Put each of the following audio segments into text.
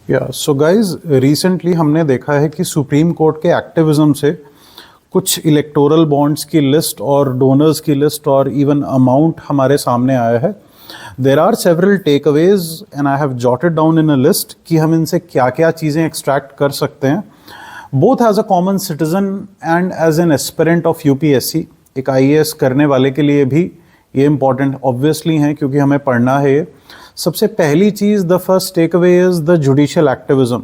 या so guys, recently हमने देखा है कि सुप्रीम कोर्ट के एक्टिविज्म से कुछ इलेक्टोरल बॉन्ड्स की लिस्ट और डोनर्स की लिस्ट और इवन अमाउंट हमारे सामने आया है. There are several takeaways and I have jotted down in a list कि हम इनसे क्या क्या चीज़ें एक्सट्रैक्ट कर सकते हैं, both as a common citizen and as an aspirant of UPSC. एक आईएएस करने वाले के लिए भी ये इंपॉर्टेंट ऑब्वियसली हैं क्योंकि हमें पढ़ना है ये. सबसे पहली चीज़, the first take away is the judicial activism.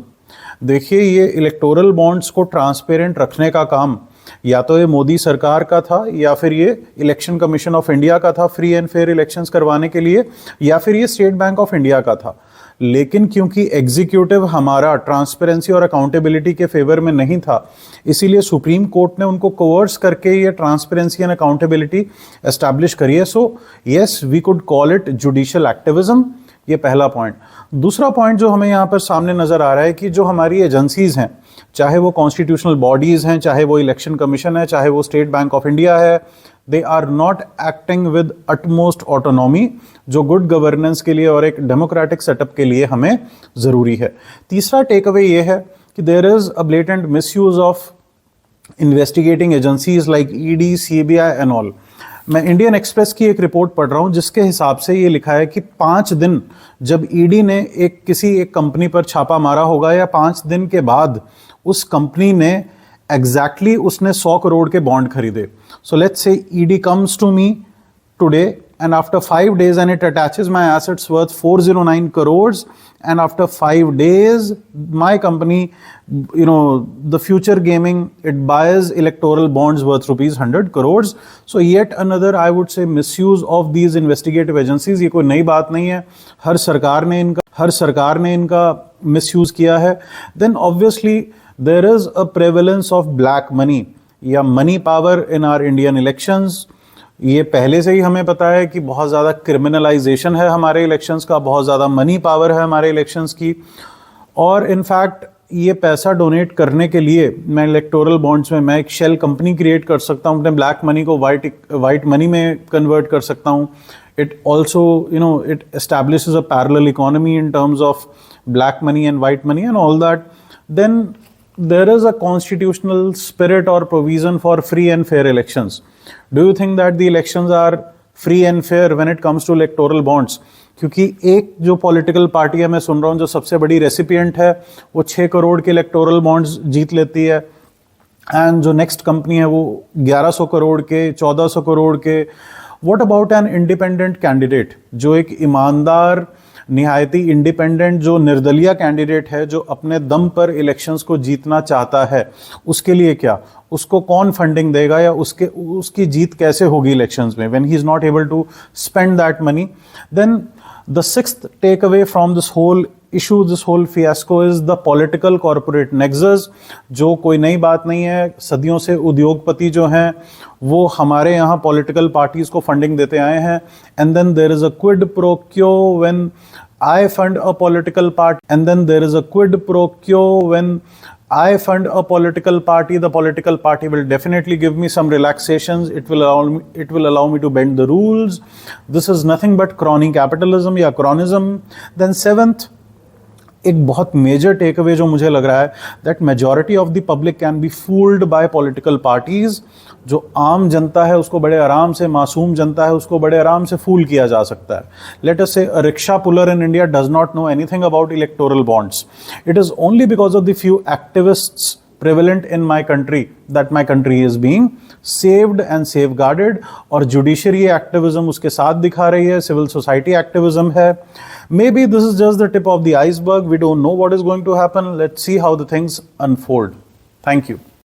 देखिए, ये इलेक्टोरल बॉन्ड्स को ट्रांसपेरेंट रखने का काम या तो ये मोदी सरकार का था, या फिर ये इलेक्शन कमीशन ऑफ इंडिया का था फ्री एंड फेयर इलेक्शंस करवाने के लिए, या फिर ये स्टेट बैंक ऑफ इंडिया का था. लेकिन क्योंकि एग्जीक्यूटिव हमारा ट्रांसपेरेंसी और अकाउंटेबिलिटी के फेवर में नहीं था, इसीलिए सुप्रीम कोर्ट ने उनको कोवर्स करके ये ट्रांसपेरेंसी एंड अकाउंटेबिलिटी एस्टैब्लिश करी है. So yes, we could call it judicial activism. ये पहला पॉइंट. दूसरा पॉइंट जो हमें यहाँ पर सामने नजर आ रहा है कि जो हमारी एजेंसीज हैं, चाहे वो कॉन्स्टिट्यूशनल बॉडीज हैं, चाहे वो इलेक्शन कमीशन है, चाहे वो स्टेट बैंक ऑफ इंडिया है, they are not acting with utmost autonomy, जो गुड गवर्नेंस के लिए और एक डेमोक्रेटिक सेटअप के लिए हमें ज़रूरी है. तीसरा टेक अवे ये है कि there is a blatant misuse of investigating agencies like ED, CBI and all. मैं इंडियन एक्सप्रेस की एक रिपोर्ट पढ़ रहा हूँ जिसके हिसाब से ये लिखा है कि 5 दिन जब ईडी ने किसी एक कंपनी पर छापा मारा होगा, या 5 दिन के बाद उस कंपनी ने एग्जैक्टली उसने 100 करोड़ के बॉन्ड खरीदे. So let's say ED comes to me today and after 5 days and it attaches my assets worth 409 crores, and after 5 days my company, the Future Gaming, it buys electoral bonds worth rupees 100 crores. So yet another, I would say, misuse of these investigative agencies. ये कोई नई बात नहीं है, हर सरकार ने इनका misuse किया है. Then obviously there is a prevalence of black money या money power in our Indian elections. ये पहले से ही हमें पता है कि बहुत ज़्यादा क्रिमिनलाइजेशन है हमारे इलेक्शंस का, बहुत ज़्यादा मनी पावर है हमारे इलेक्शंस की. और इनफैक्ट ये पैसा डोनेट करने के लिए मैं इलेक्टोरल बॉन्ड्स में मैं एक शेल कंपनी क्रिएट कर सकता हूँ, अपने ब्लैक मनी को वाइट मनी में कन्वर्ट कर सकता हूँ. It also it establishes a parallel economy in terms of black money and white money and all that. Then there is a constitutional spirit or provision for free and fair elections. Do you think that the elections are free and fair when it comes to electoral bonds? क्योंकि एक जो political party है, मैं सुन रहा हूँ, जो सबसे बड़ी रेसिपिएंट है, वो 6 करोड़ के इलेक्टोरल बॉन्ड्स जीत लेती है, एंड जो नेक्स्ट कंपनी है वो 1100 करोड़ के, 1400 करोड़ के. What about an independent candidate, जो एक ईमानदार, निहायती इंडिपेंडेंट, जो निर्दलीय कैंडिडेट है, जो अपने दम पर इलेक्शंस को जीतना चाहता है, उसके लिए क्या, उसको कौन फंडिंग देगा, या उसकी जीत कैसे होगी इलेक्शंस में when he is not able to spend that money. Then the sixth take away from this whole issue, this whole fiasco, is the political corporate nexus, जो कोई नई बात नहीं है. सदियों से उद्योगपति जो हैं वो हमारे यहाँ पॉलिटिकल पार्टीज को फंडिंग देते आए हैं. And then there is a quid pro quo when I fund a political party, and then there is a quid pro quo when I fund a political party. The political party will definitely give me some relaxations. It will allow me to bend the rules. This is nothing but crony capitalism या cronism. Then seventh, एक बहुत major take away जो मुझे लग रहा है, that majority of the public can be fooled bye political parties. जो आम जनता है उसको बड़े आराम से, मासूम जनता है उसको बड़े आराम से फूल किया जा सकता है. Let us say a rickshaw puller in India does not know anything about electoral bonds. It is only because of the few activists prevalent in my country that my country is being saved and safeguarded. और judiciary activism उसके साथ दिखा रही है, civil society activism है. Maybe this is just the tip of the iceberg. We don't know what is going to happen. Let's see how the things unfold. Thank you.